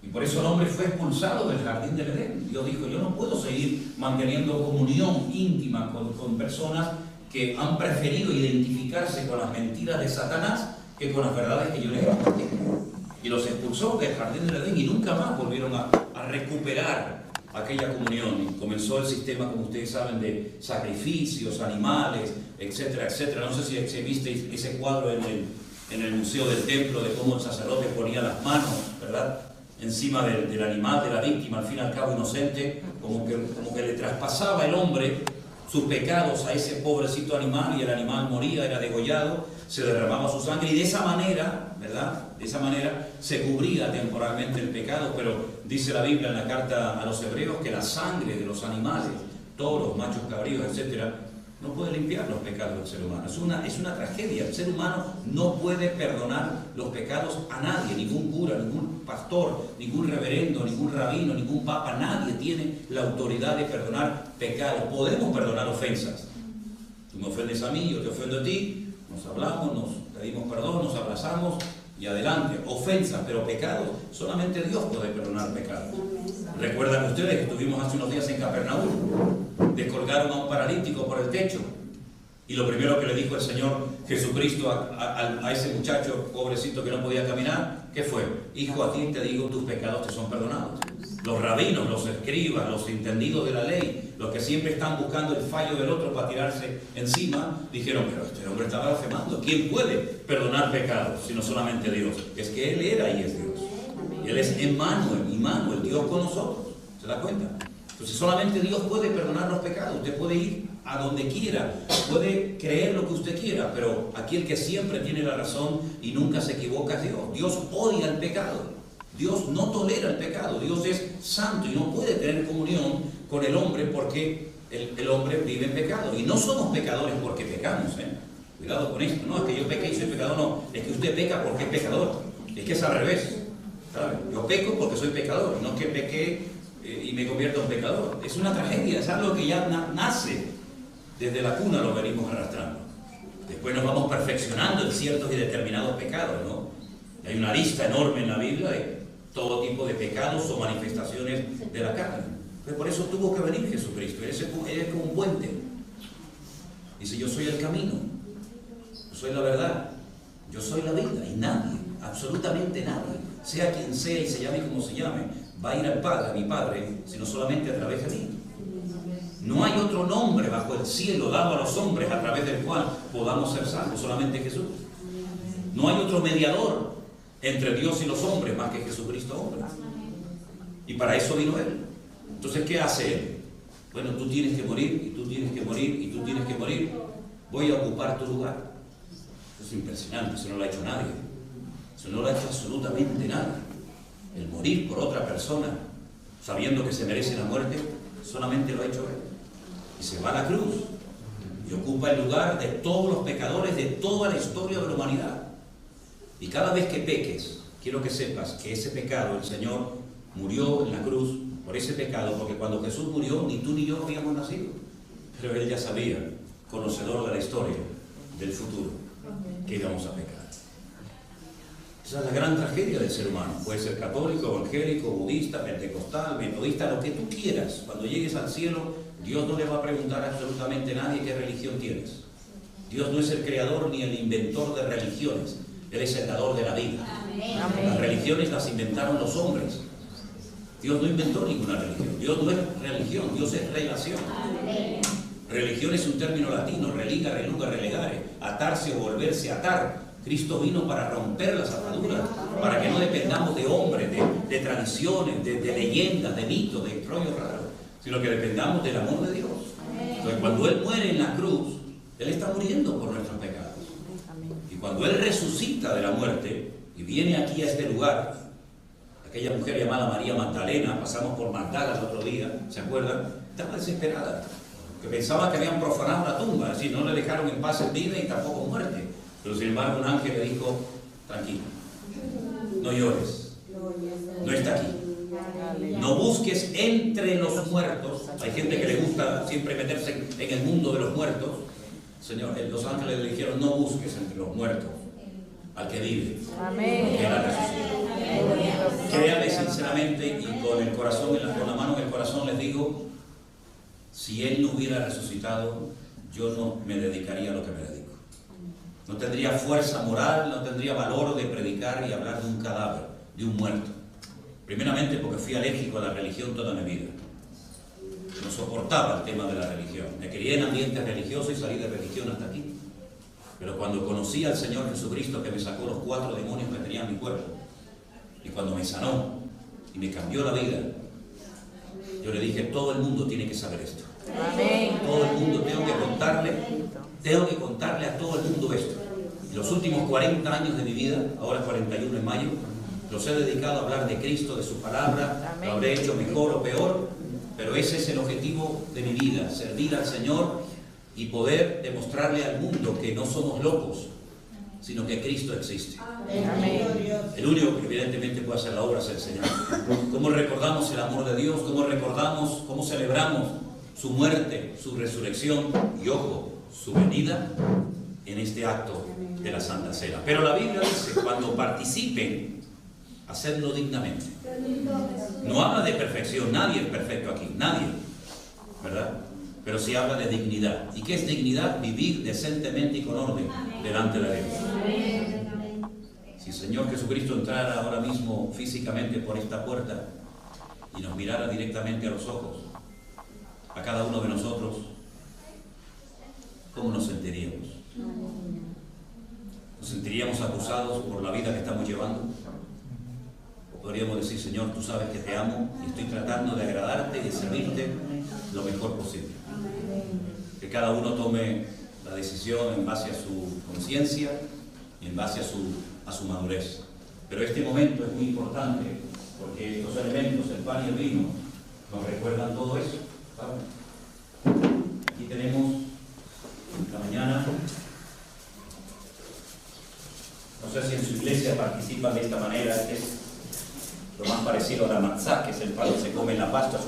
Y por eso el hombre fue expulsado del jardín del Edén. Dios dijo, yo no puedo seguir manteniendo comunión íntima con personas que han preferido identificarse con las mentiras de Satanás que con las verdades que yo les compartí. Y los expulsó del jardín del Edén y nunca más volvieron a recuperar aquella comunión. Y comenzó el sistema, como ustedes saben, de sacrificios, animales, etcétera, etcétera. No sé si visteis ese cuadro en el Museo del Templo, de cómo el sacerdote ponía las manos, ¿verdad?, encima del animal, de la víctima, al fin y al cabo inocente, como que le traspasaba el hombre sus pecados a ese pobrecito animal, y el animal moría, era degollado, se derramaba su sangre, y de esa manera, ¿verdad?, de esa manera se cubría temporalmente el pecado. Pero dice la Biblia en la carta a los Hebreos que la sangre de los animales, toros, machos cabríos, etcétera, no puede limpiar los pecados del ser humano. Es una tragedia. El ser humano no puede perdonar los pecados a nadie, ningún cura, ningún pastor, ningún reverendo, ningún rabino, ningún papa. Nadie tiene la autoridad de perdonar pecados. Podemos perdonar ofensas. Tú me ofendes a mí, yo te ofendo a ti, nos hablamos, nos pedimos perdón, nos abrazamos y adelante, ofensas, pero pecados, solamente Dios puede perdonar pecados. ¿Recuerdan ustedes que estuvimos hace unos días en Capernaúm? Descolgaron a un paralítico por el techo. Y lo primero que le dijo el Señor Jesucristo a ese muchacho pobrecito que no podía caminar, ¿qué fue? Hijo, a ti te digo, tus pecados te son perdonados. Los rabinos, los escribas, los entendidos de la ley, los que siempre están buscando el fallo del otro para tirarse encima, dijeron, pero este hombre está blasfemando. ¿Quién puede perdonar pecados sino solamente Dios? Es que Él era y es Dios. Y Él es Emmanuel, Dios con nosotros. ¿Se da cuenta? Entonces solamente Dios puede perdonar los pecados. Usted puede ir a donde quiera, puede creer lo que usted quiera, pero aquí el que siempre tiene la razón y nunca se equivoca es Dios. Dios odia el pecado. Dios no tolera el pecado. Dios es santo y no puede tener comunión con el hombre porque el hombre vive en pecado. Y no somos pecadores porque pecamos, Cuidado con esto. No es que yo peque y soy pecador, no. Es que usted peca porque es pecador. Es que es al revés, ¿sabe? Yo peco porque soy pecador, no que pequé y me convierto en pecador. Es una tragedia, es algo que ya nace. Desde la cuna lo venimos arrastrando. Después nos vamos perfeccionando en ciertos y determinados pecados, ¿no? Hay una lista enorme en la Biblia de todo tipo de pecados o manifestaciones de la carne. Pues por eso tuvo que venir Jesucristo. Él es como un puente. Dice, yo soy el camino, yo soy la verdad, yo soy la vida. Y nadie, absolutamente nadie, sea quien sea y se llame como se llame, va a ir al Padre, a mi Padre, sino solamente a través de mí. No hay otro nombre bajo el cielo dado a los hombres a través del cual podamos ser salvos, solamente Jesús. No hay otro mediador entre Dios y los hombres más que Jesucristo hombre. Y para eso vino Él. Entonces, ¿qué hace Él? Bueno, tú tienes que morir, y tú tienes que morir, y tú tienes que morir. Voy a ocupar tu lugar. Eso es impresionante, eso no lo ha hecho nadie. Eso no lo ha hecho absolutamente nadie. El morir por otra persona, sabiendo que se merece la muerte, solamente lo ha hecho Él. Y se va a la cruz y ocupa el lugar de todos los pecadores de toda la historia de la humanidad. Y cada vez que peques, quiero que sepas que ese pecado, el Señor murió en la cruz por ese pecado, porque cuando Jesús murió, ni tú ni yo habíamos nacido. Pero Él ya sabía, conocedor de la historia, del futuro, que íbamos a pecar. Esa es la gran tragedia del ser humano. Puede ser católico, evangélico, budista, pentecostal, metodista, lo que tú quieras. Cuando llegues al cielo, Dios no le va a preguntar a absolutamente nadie qué religión tienes. Dios no es el creador ni el inventor de religiones. Él es el dador de la vida. Amén. Las religiones las inventaron los hombres. Dios no inventó ninguna religión. Dios no es religión, Dios es relación. Amén. Religión es un término latino, religa, reluga, relegare, atarse o volverse a atar. Cristo vino para romper las ataduras, para que no dependamos de hombres, de tradiciones, de leyendas, de mitos, de rollos raros, sino que dependamos del amor de Dios. Entonces, cuando Él muere en la cruz, Él está muriendo por nuestros pecados. Y cuando Él resucita de la muerte y viene aquí a este lugar, aquella mujer llamada María Magdalena, pasamos por Magdala el otro día, ¿se acuerdan? Estaba desesperada, que pensaba que habían profanado la tumba, es decir, no le dejaron en paz en vida y tampoco muerte. Pero sin embargo un ángel le dijo, tranquilo, no llores, no está aquí. No busques entre los muertos. Hay gente que le gusta siempre meterse en el mundo de los muertos. Señor, los ángeles le dijeron, no busques entre los muertos al que vive. Amén. Que la resucitó. Créame sinceramente y con el corazón, con la mano en el corazón les digo, si Él no hubiera resucitado, yo no me dedicaría a lo que me dedico. No tendría fuerza moral, no tendría valor de predicar y hablar de un cadáver, de un muerto. Primeramente porque fui alérgico a la religión toda mi vida. No soportaba el tema de la religión. Me crié en ambientes religiosos y salí de religión hasta aquí. Pero cuando conocí al Señor Jesucristo, que me sacó los 4 demonios que tenía en mi cuerpo, y cuando me sanó y me cambió la vida, yo le dije, todo el mundo tiene que saber esto. Amén. Todo el mundo, tengo que contarle a todo el mundo esto. En los últimos 40 años de mi vida, ahora 41 en mayo, los he dedicado a hablar de Cristo, de su palabra. Amén. Lo habré hecho mejor o peor, pero ese es el objetivo de mi vida, servir al Señor y poder demostrarle al mundo que no somos locos, sino que Cristo existe. Amén. El único que evidentemente puede hacer la obra es el Señor. ¿Cómo recordamos el amor de Dios? ¿Cómo celebramos su muerte, su resurrección y, ojo, su venida? en este acto de la Santa Cena. Pero la Biblia dice, cuando participen, hacerlo dignamente. No habla de perfección, nadie es perfecto aquí, nadie, ¿verdad? Pero sí habla de dignidad. ¿Y qué es dignidad? Vivir decentemente y con orden delante de Dios. Si el Señor Jesucristo entrara ahora mismo físicamente por esta puerta y nos mirara directamente a los ojos, a cada uno de nosotros, ¿cómo nos sentiríamos? ¿Nos sentiríamos acusados por la vida que estamos llevando? ¿O podríamos decir, Señor, tú sabes que te amo y estoy tratando de agradarte y de servirte lo mejor posible? Que cada uno tome la decisión en base a su conciencia y en base a su madurez. Pero este momento es muy importante porque estos elementos, el pan y el vino, nos recuerdan todo eso, ¿saben? Aquí tenemos la mañana. No sé si en su iglesia participan de esta manera, que es lo más parecido a la matzá, que es el pan que se come en la Pascua, es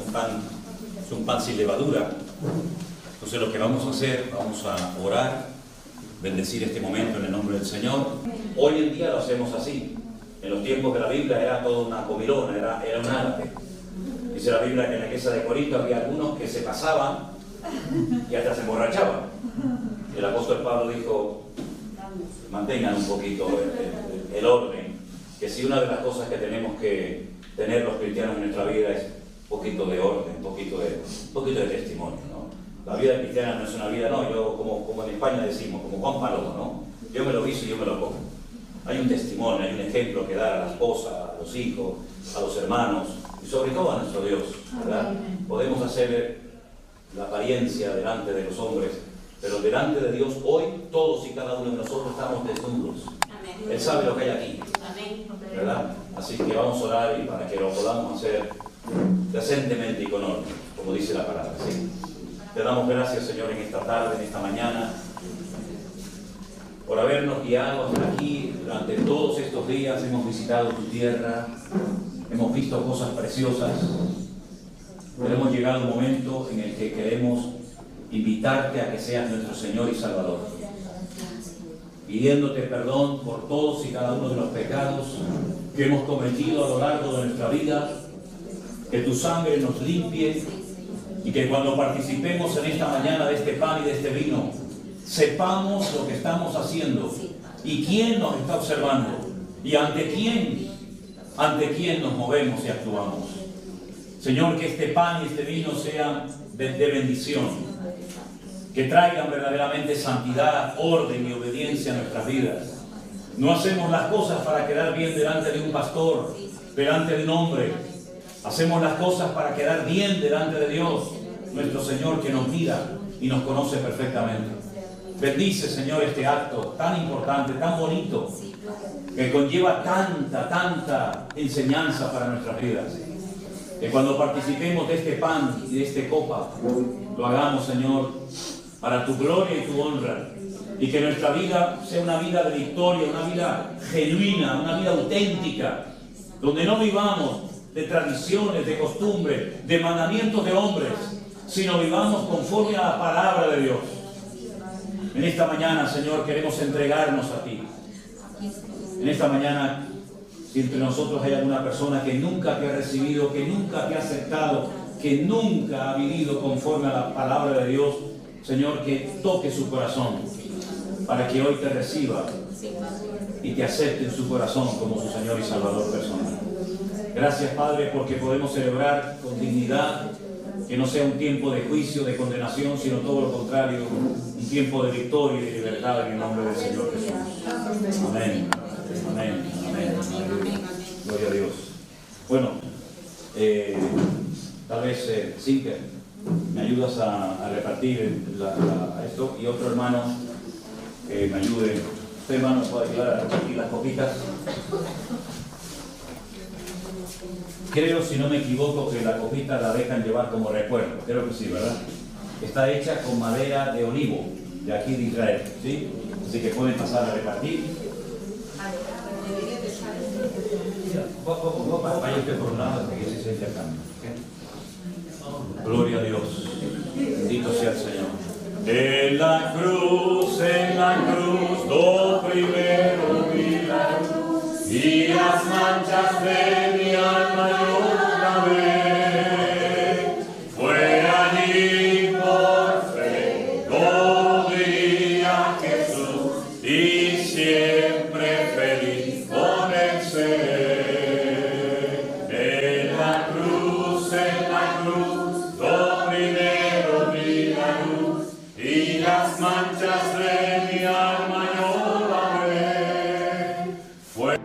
un pan sin levadura. Entonces lo que vamos a hacer, vamos a orar, bendecir este momento en el nombre del Señor. Hoy en día lo hacemos así. En los tiempos de la Biblia era toda una comilona, era un arte. Dice la Biblia que en la iglesia de Corinto había algunos que se pasaban y hasta se emborrachaban. El apóstol Pablo dijo, mantengan un poquito el orden, que si una de las cosas que tenemos que tener los cristianos en nuestra vida es un poquito de orden, un poquito de testimonio, ¿no? La vida cristiana no es una vida, no, yo como en España decimos, como Juan Palomo, ¿no? Yo me lo guiso y yo me lo como. Hay un testimonio, hay un ejemplo que dar a la esposa, a los hijos, a los hermanos y sobre todo a nuestro Dios, ¿verdad? Podemos hacer la apariencia delante de los hombres, pero delante de Dios hoy todos y cada uno de nosotros estamos desnudos. Él sabe lo que hay aquí, ¿verdad? Así que vamos a orar y para que lo podamos hacer decentemente y con orden, como dice la palabra, ¿sí? Te damos gracias, Señor, en esta tarde, en esta mañana, por habernos guiado hasta aquí. Durante todos estos días hemos visitado tu tierra, hemos visto cosas preciosas, pero hemos llegado a un momento en el que queremos invitarte a que seas nuestro Señor y Salvador, pidiéndote perdón por todos y cada uno de los pecados que hemos cometido a lo largo de nuestra vida, que tu sangre nos limpie y que cuando participemos en esta mañana de este pan y de este vino, sepamos lo que estamos haciendo y quién nos está observando y ante quién nos movemos y actuamos. Señor, que este pan y este vino sean de bendición, que traigan verdaderamente santidad, orden y obediencia a nuestras vidas. No hacemos las cosas para quedar bien delante de un pastor, delante de un hombre. Hacemos las cosas para quedar bien delante de Dios, nuestro Señor, que nos mira y nos conoce perfectamente. Bendice, Señor, este acto tan importante, tan bonito, que conlleva tanta enseñanza para nuestras vidas. Que cuando participemos de este pan y de esta copa, lo hagamos, Señor, para tu gloria y tu honra. Y que nuestra vida sea una vida de victoria, una vida genuina, una vida auténtica, donde no vivamos de tradiciones, de costumbres, de mandamientos de hombres, sino vivamos conforme a la palabra de Dios. En esta mañana, Señor, queremos entregarnos a ti. En esta mañana, si entre nosotros hay alguna persona que nunca te ha recibido, que nunca te ha aceptado, que nunca ha vivido conforme a la palabra de Dios, Señor, que toque su corazón para que hoy te reciba y te acepte en su corazón como su Señor y Salvador personal. Gracias, Padre, porque podemos celebrar con dignidad, que no sea un tiempo de juicio, de condenación, sino todo lo contrario, un tiempo de victoria y de libertad en el nombre del Señor Jesús. Amén. Amén. Amén. Gloria a Dios. Bueno, tal vez, Sinker, me ayudas a repartir esto, y otro hermano que me ayude. Usted, hermano, puede ayudar a repartir las copitas. Creo, si no me equivoco, que la copita la dejan llevar como recuerdo. Creo que sí, ¿verdad? Está hecha con madera de olivo, de aquí de Israel, ¿sí? Así que pueden pasar a repartir. Vaya usted por un lado, que así se intercambia. Gloria a Dios. Bendito sea el Señor. En la cruz, lo primero vi la luz, y las manchas de mi alma yo lavé. Fue allí por fe, lo vi a Jesús, y siempre feliz con él seré. En la cruz, lo primero vi la luz, y las manchas de mi alma yo lavé. Fue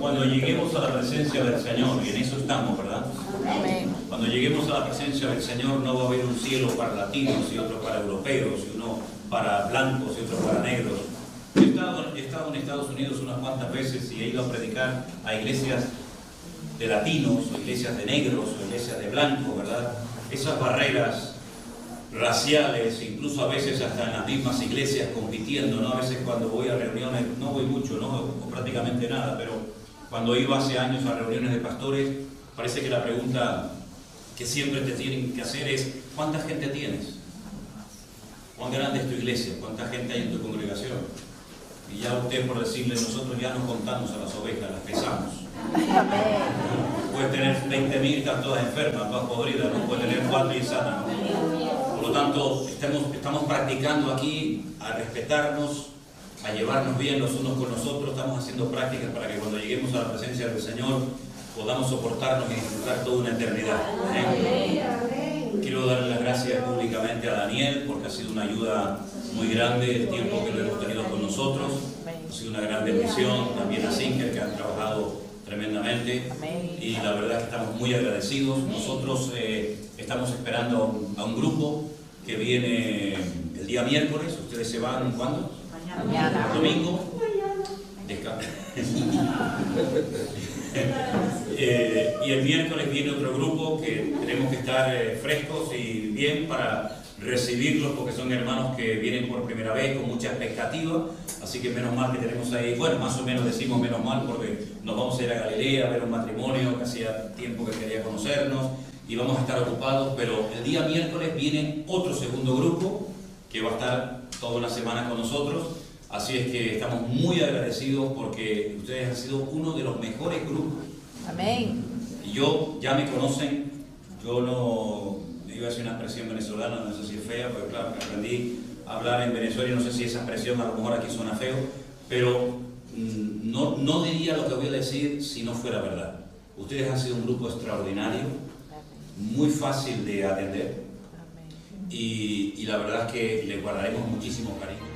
cuando lleguemos a la presencia del Señor, y en eso estamos, ¿verdad? Amén. Cuando lleguemos a la presencia del Señor no va a haber un cielo para latinos y otro para europeos, y uno para blancos y otro para negros. He estado en Estados Unidos unas cuantas veces y he ido a predicar a iglesias de latinos, o iglesias de negros, o iglesias de blancos, ¿verdad? Esas barreras raciales, incluso a veces hasta en las mismas iglesias compitiendo, ¿no? A veces cuando voy a reuniones, no voy mucho, ¿no? O prácticamente nada, pero cuando iba hace años a reuniones de pastores, parece que la pregunta que siempre te tienen que hacer es: ¿cuánta gente tienes? ¿Cuán grande es tu iglesia? ¿Cuánta gente hay en tu congregación? Y ya usted, por decirle, nosotros ya no contamos a las ovejas, las pesamos. Puedes tener 20.000, están todas enfermas, todas podridas, no puedes tener 4 y sanas, ¿no? Por lo tanto, estamos practicando aquí a respetarnos, a llevarnos bien los unos con los otros. Estamos haciendo prácticas para que cuando lleguemos a la presencia del Señor podamos soportarnos y disfrutar toda una eternidad. Quiero darle las gracias públicamente a Daniel porque ha sido una ayuda muy grande el tiempo que lo hemos tenido con nosotros. Ha sido una gran bendición. También a Singer, que han trabajado tremendamente. Y la verdad es que estamos muy agradecidos. Nosotros estamos esperando a un grupo que viene el día miércoles. ¿Ustedes se van cuándo? Mañana. Domingo. Y el miércoles viene otro grupo que tenemos que estar frescos y bien para recibirlos, porque son hermanos que vienen por primera vez con mucha expectativa. Así que menos mal que tenemos ahí, bueno, más o menos decimos menos mal porque nos vamos a ir a Galilea a ver un matrimonio que hacía tiempo que quería conocernos y vamos a estar ocupados. Pero el día miércoles viene otro segundo grupo que va a estar toda una semana con nosotros. Así es que estamos muy agradecidos porque ustedes han sido uno de los mejores grupos. Amén. Y ya me conocen, yo no iba a decir una expresión venezolana, no sé si es fea, porque claro, aprendí a hablar en Venezuela y no sé si esa expresión a lo mejor aquí suena feo, pero no diría lo que voy a decir si no fuera verdad. Ustedes han sido un grupo extraordinario, muy fácil de atender y la verdad es que les guardaremos muchísimo cariño.